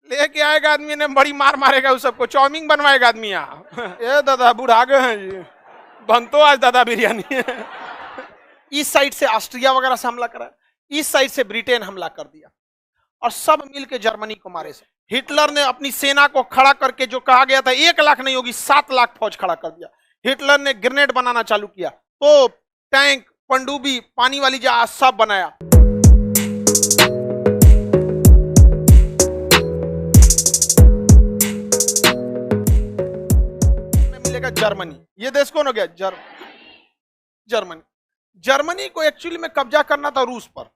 लेके आएगा आदमी ने, बड़ी मार मारेगा उस सबको, चाउमीन बनवाएगा आदमी यहाँ। ये दादा बुढ़ा गए हैं जी, बनतो आज दादा बिरयानी। इस साइड से ऑस्ट्रिया वगैरह से हमला करा, इस साइड से ब्रिटेन हमला कर दिया, और सब मिलके जर्मनी को मारे। से हिटलर ने अपनी सेना को खड़ा करके, जो कहा गया था 1 लाख नहीं होगी 7 लाख फौज खड़ा कर दिया। हिटलर ने ग्रेनेड बनाना चालू किया, तोप, टैंक, पनडुब्बी, पानी वाली जहाज सब बनाया। मिलेगा जर्मनी। ये देश कौन हो गया? जर्मनी। जर्मनी को एक्चुअली में कब्जा करना था रूस पर,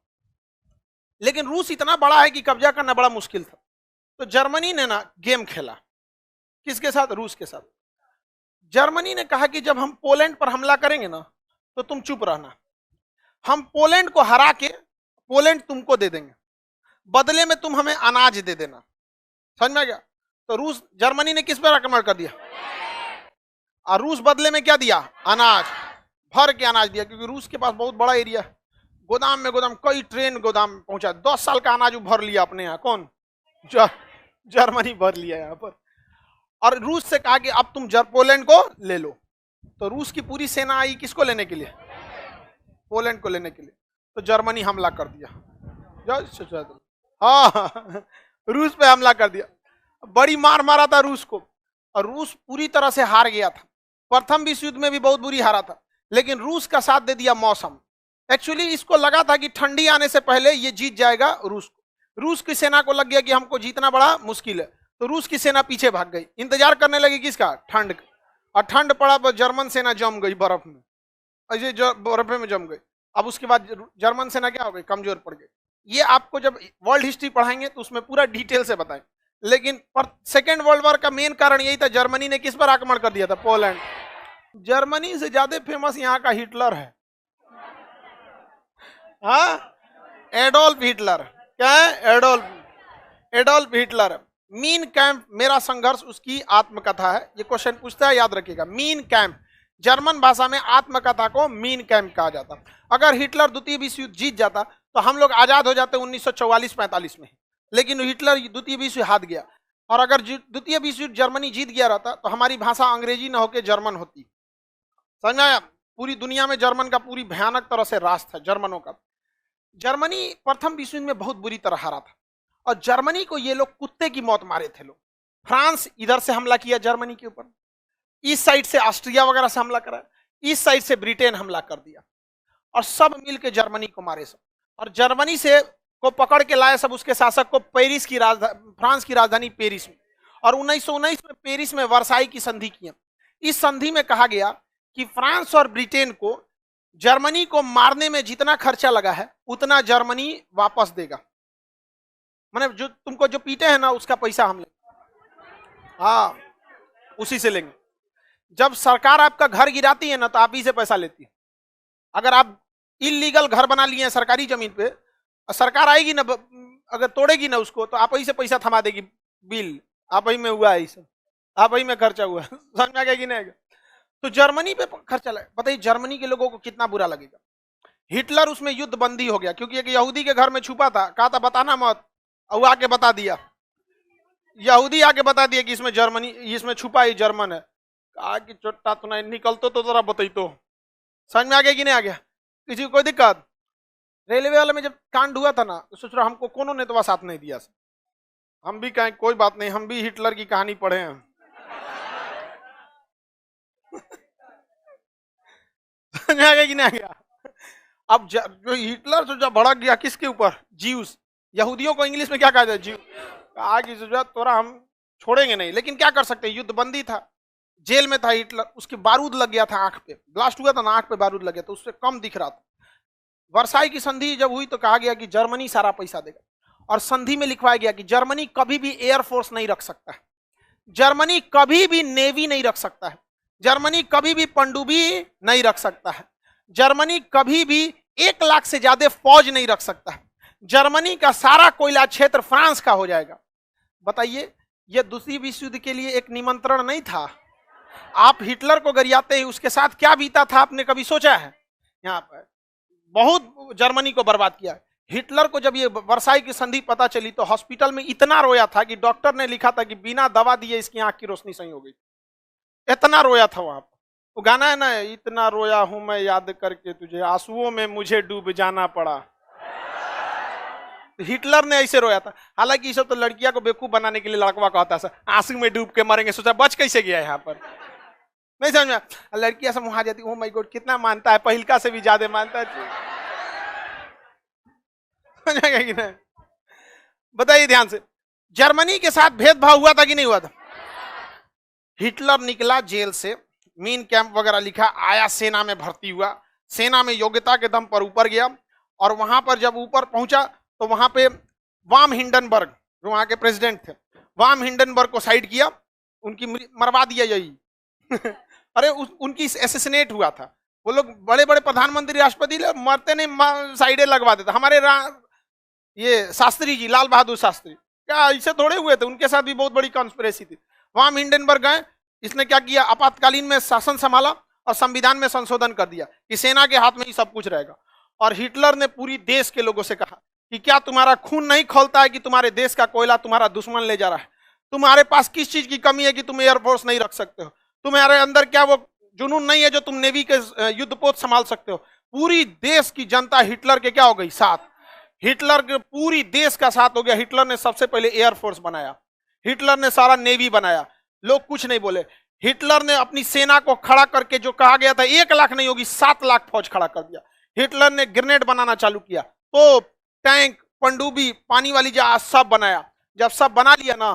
लेकिन रूस इतना बड़ा है कि कब्जा करना बड़ा मुश्किल था। तो जर्मनी ने ना गेम खेला, किसके साथ? रूस के साथ। जर्मनी ने कहा कि जब हम पोलैंड पर हमला करेंगे ना, तो तुम चुप रहना, हम पोलैंड को हरा के पोलैंड तुमको दे देंगे, बदले में तुम हमें अनाज दे देना। समझ में आ गया? तो जर्मनी ने किस पर आक्रमण कर दिया, और रूस बदले में क्या दिया? अनाज, भर के अनाज दिया, क्योंकि रूस के पास बहुत बड़ा एरिया, गोदाम में गोदाम, कई ट्रेन गोदाम पहुंचा, 10 साल का अनाज भर लिया अपने यहाँ। कौन? जर्मनी भर लिया यहाँ पर। और रूस से कहा कि अब तुम पोलैंड को ले लो। तो रूस की पूरी सेना आई किसको लेने के लिए? पोलैंड को लेने के लिए। तो जर्मनी हमला कर दिया। हाँ, रूस पे हमला कर दिया, बड़ी मार मारा था रूस को, और रूस पूरी तरह से हार गया था। प्रथम विश्व युद्ध में भी बहुत बुरी हारा था, लेकिन रूस का साथ दे दिया मौसम। एक्चुअली इसको लगा था कि ठंडी आने से पहले ये जीत जाएगा रूस को। रूस की सेना को लग गया कि हमको जीतना बड़ा मुश्किल है, तो रूस की सेना पीछे भाग गई, इंतजार करने लगी किसका? ठंड का। और ठंड पड़ा तो जर्मन सेना जम गई बर्फ में, ऐसे बर्फ में जम गई। अब उसके बाद जर्मन सेना क्या हो गई? कमजोर पड़ गई। ये आपको जब वर्ल्ड हिस्ट्री पढ़ाएंगे तो उसमें पूरा डिटेल से बताएंगे। लेकिन सेकेंड वर्ल्ड वॉर का मेन कारण यही था, जर्मनी ने किस पर आक्रमण कर दिया था? पोलैंड। जर्मनी से ज्यादा फेमस यहाँ का हिटलर है। हाँ, एडोल्फ हिटलर। क्या है? Adolf Hitler. मीन कैंप, मेरा संघर्ष, उसकी आत्मकथा है। ये क्वेश्चन पूछता है, याद रखिएगा। मीन कैंप, जर्मन भाषा में आत्मकथा को मीन कैंप कहा जाता। अगर हिटलर द्वितीय विश्व युद्ध जीत जाता तो हम लोग आजाद हो जाते 1944-45 में, लेकिन हिटलर द्वितीय विश्व हार गया। और अगर द्वितीय विश्व युद्ध जर्मनी जीत गया रहता तो हमारी भाषा अंग्रेजी न होकर जर्मन होती। समझा? पूरी दुनिया में जर्मन का पूरी भयानक तरह से राज था जर्मनों का। जर्मनी प्रथम विश्व युद्ध में बहुत बुरी तरह हारा था, और जर्मनी को ये लोग कुत्ते की मौत मारे थे लोग। फ्रांस इधर से हमला किया जर्मनी के ऊपर, इस साइड से ऑस्ट्रिया वगैरह से हमला करा, इस साइड से ब्रिटेन हमला कर दिया, और सब मिलके जर्मनी को मारे सब। और जर्मनी से को पकड़ के लाए सब उसके शासक को पेरिस की राजधानी, फ्रांस की राजधानी पेरिस में। और 1919 में पेरिस में वर्साई की संधि की। इस संधि में कहा गया कि फ्रांस और ब्रिटेन को जर्मनी को मारने में जितना खर्चा लगा है उतना जर्मनी वापस देगा। माने जो तुमको जो पीटे हैं ना, उसका पैसा हम लेंगे। हाँ, उसी से लेंगे। जब सरकार आपका घर गिराती है ना, तो आप ही से पैसा लेती है। अगर आप इलीगल घर बना लिए हैं सरकारी जमीन पे, सरकार आएगी ना, अगर तोड़ेगी ना उसको, तो आप ही से पैसा थमा देगी। बिल आप ही में हुआ है, सब आप ही में खर्चा हुआ। समझ में आ गया कि नहीं? तो जर्मनी पे खर्चा लगा। बताइए जर्मनी के लोगों को कितना बुरा लगेगा। हिटलर उसमें युद्ध बंदी हो गया, क्योंकि एक यहूदी के घर में छुपा था, कहा था बताना मत, और आके बता दिया। यहूदी आके बता दिया कि इसमें जर्मनी, इसमें छुपा ही जर्मन है। कहा कि चोट्टा तो नहीं निकलतो तो जरा बताई। तो समझ में आ गया कि नहीं आ गया? किसी को कोई दिक्कत? रेलवे वाले में जब कांड हुआ था ना, तो सोच रहा हमको कोनो ने तो साथ नहीं दिया। हम भी कहें कोई बात नहीं, हम भी हिटलर की कहानी पढ़े हैं। समझ में आ गया कि नहीं आ गया? अब जो हिटलर जो जब भड़क गया किसके ऊपर? ज्यूस। यहूदियों को इंग्लिश में क्या कहा जाए? ज्यू। कहा कि तोरा हम छोड़ेंगे नहीं, लेकिन क्या कर सकते? युद्ध बंदी था, जेल में था हिटलर, उसके बारूद लग गया था आंख पे, ब्लास्ट हुआ था ना, आंख पे बारूद लग गया, तो उससे कम दिख रहा था। वर्साई की संधि जब हुई तो कहा गया कि जर्मनी सारा पैसा देगा, और संधि में लिखवाया गया कि जर्मनी कभी भी एयरफोर्स नहीं रख सकता है, जर्मनी कभी भी नेवी नहीं रख सकता है, जर्मनी कभी भी पनडुब्बी नहीं रख सकता है, जर्मनी कभी भी 1 लाख से ज्यादा फौज नहीं रख सकता है, जर्मनी का सारा कोयला क्षेत्र फ्रांस का हो जाएगा। बताइए, यह दूसरी विश्व युद्ध के लिए एक निमंत्रण नहीं था? आप हिटलर को गरियाते ही उसके साथ क्या बीता था, आपने कभी सोचा है? यहाँ पर बहुत जर्मनी को बर्बाद किया। हिटलर को जब ये वर्साई की संधि पता चली तो हॉस्पिटल में इतना रोया था कि डॉक्टर ने लिखा था कि बिना दवा दिए इसकी आंख की रोशनी सही हो गई। इतना रोया था वहां पर। वो गाना है ना, इतना रोया हूं मैं याद करके तुझे, आंसुओं में मुझे डूब जाना पड़ा। हिटलर ने ऐसे रोया था। हालांकि ये सब तो लड़कियां को बेवकूफ बनाने के लिए लड़कवा कहता है, आंसू में डूब के मरेंगे। सोचा बच कैसे गया यहाँ पर, नहीं समझ में। लड़कियां सब वहां जाती, ओ माय गॉड कितना मानता है, पहिलका से भी ज्यादा मानता है। कि नहीं? बताइए ध्यान से, जर्मनी के साथ भेदभाव हुआ था कि नहीं हुआ था? हिटलर निकला जेल से, मीन कैंप वगैरह लिखा, आया सेना में भर्ती हुआ, सेना में योग्यता के दम पर ऊपर गया, और वहां पर जब ऊपर पहुंचा तो वहां पे वाम हिंडनबर्ग जो वहां के प्रेसिडेंट थे, वाम हिंडनबर्ग को साइड किया, उनकी मरवा दिया यही। अरे उनकी एसेसिनेट हुआ था। वो लोग बड़े बड़े प्रधानमंत्री राष्ट्रपति मरते नहीं, साइडे लगवा देता। हमारे ये शास्त्री जी, लाल बहादुर शास्त्री, क्या ऐसे थोड़े हुए थे? उनके साथ भी बहुत बड़ी कॉन्स्पिरेसी थी। वाम हिंडनबर्ग गए, इसने क्या किया, आपातकालीन में शासन संभाला और संविधान में संशोधन कर दिया कि सेना के हाथ में ही सब कुछ रहेगा। और हिटलर ने पूरी देश के लोगों से कहा कि क्या तुम्हारा खून नहीं खौलता है कि तुम्हारे देश का कोयला तुम्हारा दुश्मन ले जा रहा है? तुम्हारे पास किस चीज की कमी है कि तुम एयरफोर्स नहीं रख सकते हो? तुम्हारे अंदर क्या वो जुनून नहीं है जो तुम नेवी के युद्धपोत संभाल सकते हो? पूरी देश की जनता हिटलर के क्या हो गई, साथ। हिटलर के पूरी देश का साथ हो गया। हिटलर ने सबसे पहले एयरफोर्स बनाया, हिटलर ने सारा नेवी बनाया, लोग कुछ नहीं बोले। हिटलर ने अपनी सेना को खड़ा करके, जो कहा गया था 1 लाख नहीं होगी 7 लाख फौज खड़ा कर दिया। हिटलर ने ग्रेनेड बनाना चालू किया, तो टैंक, पनडुब्बी, पानी वाली जहाज सब बनाया। जब सब बना लिया ना,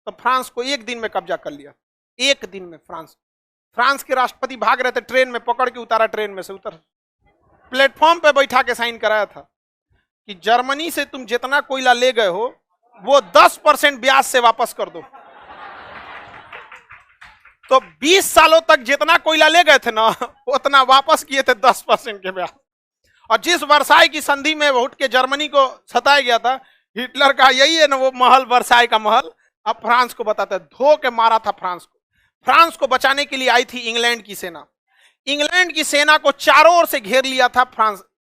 तो फ्रांस को 1 दिन में कब्जा कर लिया। 1 दिन में फ्रांस के राष्ट्रपति भाग रहे थे, ट्रेन में पकड़ के उतारा, ट्रेन में से उतर, प्लेटफॉर्म पे बैठा के साइन कराया था कि जर्मनी से तुम जितना कोयला ले गए हो वो 10% ब्याज से वापस कर दो। तो 20 सालों तक जितना कोयला ले गए थे ना, उतना वापस किए थे 10% के ब्याज। और जिस वर्साई की संधि में उठ के जर्मनी को सताया गया था, हिटलर का यही है ना वो महल, वर्साई का महल, अब फ्रांस को बताता है, धो के मारा था फ्रांस को। फ्रांस को बचाने के लिए आई थी इंग्लैंड की सेना। इंग्लैंड की सेना को चारों ओर से घेर लिया था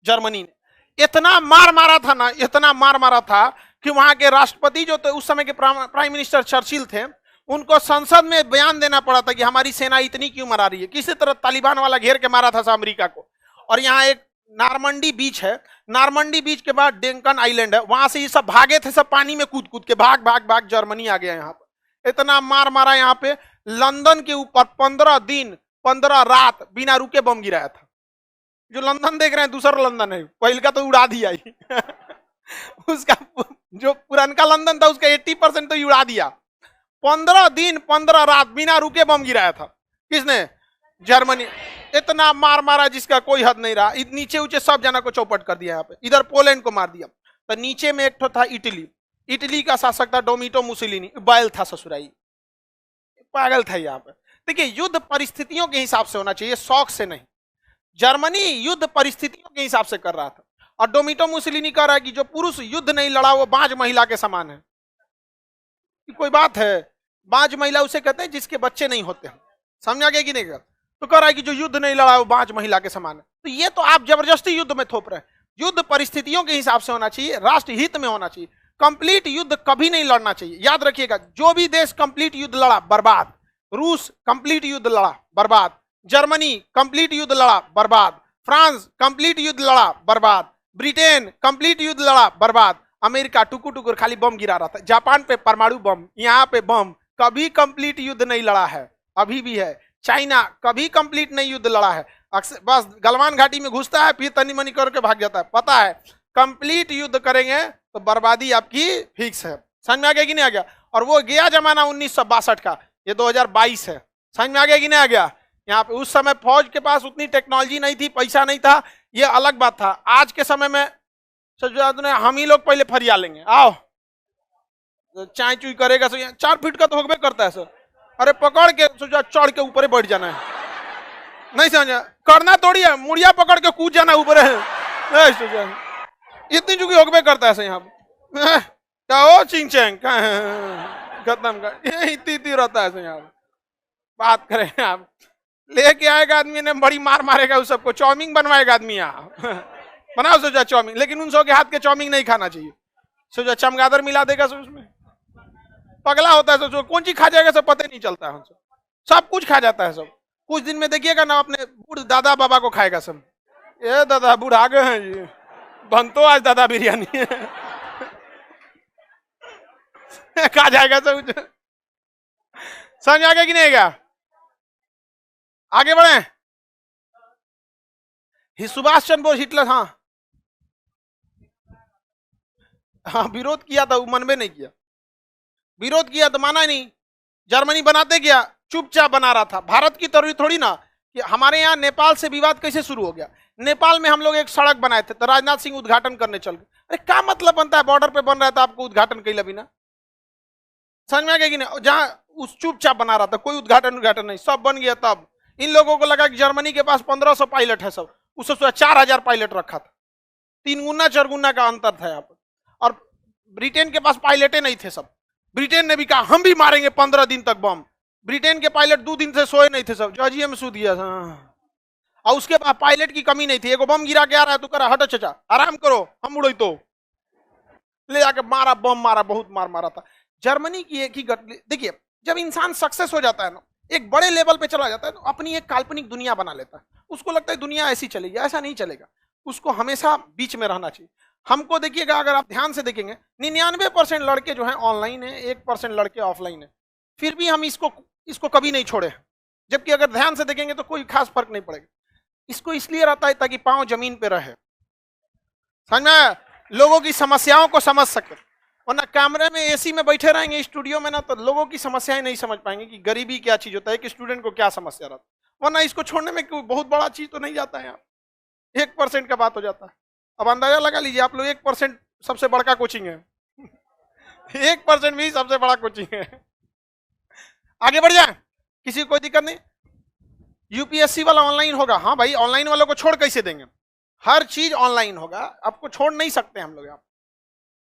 जर्मनी ने। इतना मार मारा था ना, इतना मार मारा था कि वहां के राष्ट्रपति जो थे उस समय के प्राइम मिनिस्टर चर्चिल थे, उनको संसद में बयान देना पड़ा था कि हमारी सेना इतनी क्यों मरा रही है। किसी तरह तालिबान वाला घेर के मारा था अमेरिका को। और यहाँ एक नारमंडी बीच है, नारमंडी बीच के बाद डेंकन आइलैंड है, वहां से ये सब भागे थे, सब पानी में कूद कूद के भाग भाग भाग जर्मनी आ गया। यहाँ पर इतना मार मारा, यहाँ पे लंदन के ऊपर 15 दिन 15 रात बिना रुके बम गिराया था। जो लंदन देख रहे हैं दूसरा लंदन है, पहले का तो उड़ा दिया ही। उसका जो पुरानका लंदन था उसका 80% तो उड़ा दिया। 15 दिन 15 रात बिना रुके बम गिराया था। किसने? जर्मनी। इतना मार मारा जिसका कोई हद नहीं रहा। नीचे ऊंचे सब जना को चौपट कर दिया। यहाँ पे इधर पोलैंड को मार दिया। तो नीचे में एक तो था इटली, इटली का शासक था डोमिटो मुसोलिनी, बैल था ससुराई, पागल था। यहाँ पे देखिए, युद्ध परिस्थितियों के हिसाब से होना चाहिए, शौक से नहीं। जर्मनी युद्ध परिस्थितियों के हिसाब से कर रहा था। और डोमिटो मुसोलिनी कह रहा है कि जो पुरुष युद्ध नहीं लड़ा वो बांझ महिला के समान है। कोई बात है? बांझ महिला उसे कहते हैं जिसके बच्चे नहीं होते हैं। समझा गया कि नहीं? तो कह रहा है कि जो युद्ध नहीं लड़ा वो बांझ महिला के समान है। तो ये तो आप जबरदस्ती युद्ध में थोप रहे हैं। युद्ध परिस्थितियों के हिसाब से होना चाहिए, राष्ट्र हित में होना चाहिए। कंप्लीट युद्ध कभी नहीं लड़ना चाहिए। याद रखिएगा, जो भी देश कंप्लीट युद्ध लड़ा बर्बाद। रूस कंप्लीट युद्ध लड़ा बर्बाद, जर्मनी कंप्लीट युद्ध लड़ा बर्बाद, फ्रांस कंप्लीट युद्ध लड़ा बर्बाद, ब्रिटेन कंप्लीट युद्ध लड़ा बर्बाद, अमेरिका टुकुर टुकुर खाली बम गिरा रहा था, जापान पे परमाणु बम, यहाँ पे बम, कभी कंप्लीट युद्ध नहीं लड़ा है, अभी भी है। चाइना कभी कंप्लीट नहीं युद्ध लड़ा है, अक्सर बस गलवान घाटी में घुसता है, फिर तनी मनी करके भाग जाता है। पता है कंप्लीट युद्ध करेंगे तो बर्बादी आपकी फिक्स है। समझ में आ गया कि नहीं आ गया? और वो गया जमाना 1962 का, ये 2022 है। समझ में आ गया कि नहीं आ गया? यहाँ पे उस समय फौज के पास उतनी टेक्नोलॉजी नहीं थी, पैसा नहीं था, ये अलग बात था। आज के समय में हम ही लोग पहले फरिया लेंगे, आओ चाय चुई करेगा, 4 फीट का तो होबे करता है सर। अरे पकड़ के सोचा चढ़ के ऊपर बैठ जाना है, नहीं समझा? करना थोड़ी है, मुड़िया पकड़ के कूद जाना ऊपर है, इतनी चुकी होबे करता है सर। यहाँ क्या हो चिंग चैंग खत्म कर, इतनी रहता है सर। यहाँ बात करें आप, लेके आएगा आदमी ने, बड़ी मार मारेगा उस सबको, चाउमीन बनवाएगा आदमी यहाँ। बनाओ सोचा चाउमीन, लेकिन उन 100 के हाथ के चाउमीन नहीं खाना चाहिए। सोचा चमगादड़ मिला देगा सब उसमें, पगला होता है सोचो, कौन चीज खा जाएगा सब पता नहीं चलता है, सब कुछ खा जाता है सब। कुछ दिन में देखिएगा ना अपने बूढ़ दादा बाबा को खाएगा सब, ये दादा बूढ़ आ गए हैं जी, बनतो आज दादा बिरयानी खा जाएगा सब। समझ आ गया कि नहीं गया? आगे बढ़े। सुभाष चंद्र बोस हिटलर, हाँ हाँ विरोध किया था, मन में नहीं किया, विरोध किया तो माना नहीं। जर्मनी बनाते क्या, चुपचाप बना रहा था। भारत की तरह थोड़ी ना कि हमारे यहाँ नेपाल से विवाद कैसे शुरू हो गया। नेपाल में हम लोग एक सड़क बनाए थे तो राजनाथ सिंह उद्घाटन करने चल गए। अरे क्या मतलब बनता है, बॉर्डर पे बन रहा था आपको उद्घाटन कैला बिना? समझ में आ गया कि नहीं? जहां उस चुपचाप बना रहा था, कोई उद्घाटन नहीं, सब बन गया। तब इन लोगों को लगा कि जर्मनी के पास 1500 पायलट है, सब उससे 4000 पायलट रखा था, 3 गुना 4 गुना का अंतर था यहाँ पर। और ब्रिटेन के पास पायलटे नहीं थे सब। ब्रिटेन ने भी कहा हम भी मारेंगे 15 दिन तक बम। ब्रिटेन के पायलट 2 दिन से सोए नहीं थे सब, जजिए में सो दिया था। और उसके बाद पायलट की कमी नहीं थी। एगो बम गिरा के आ रहा है तो करा हटो चाचा आराम करो हम उड़े, तो ले जाके मारा, बम मारा, बहुत मार मारा था। जर्मनी की एक ही देखिए, जब इंसान सक्सेस हो जाता है ना, एक बड़े लेवल पे चला जाता है तो अपनी एक काल्पनिक दुनिया बना लेता है। उसको लगता है दुनिया ऐसी चलेगी, ऐसा नहीं चलेगा। उसको हमेशा बीच में रहना चाहिए। हमको देखिएगा, अगर आप ध्यान से देखेंगे 99% लड़के जो हैं ऑनलाइन है, 1% लड़के ऑफलाइन है, फिर भी हम इसको कभी नहीं छोड़े। जबकि अगर ध्यान से देखेंगे तो कोई खास फर्क नहीं पड़ेगा। इसको इसलिए रहता है ताकि पांव जमीन पे रहे, समझ में, लोगों की समस्याओं को समझ सके। वरना कैमरे में एसी में बैठे रहेंगे स्टूडियो में ना, तो लोगों की समस्याएं नहीं समझ पाएंगे कि गरीबी क्या चीज होता है, कि स्टूडेंट को क्या समस्या रहता है। वरना इसको छोड़ने में कोई बहुत बड़ा चीज तो नहीं जाता है, 1% का बात हो जाता है। अब अंदाजा लगा लीजिए आप लोग, 1% सबसे बड़का कोचिंग है 1% भी सबसे बड़ा कोचिंग है। आगे बढ़ जाए, किसी को कोई दिक्कत नहीं। यूपीएससी वाला ऑनलाइन होगा, हाँ भाई ऑनलाइन वालों को छोड़ कैसे देंगे, हर चीज ऑनलाइन होगा, आपको छोड़ नहीं सकते हम लोग।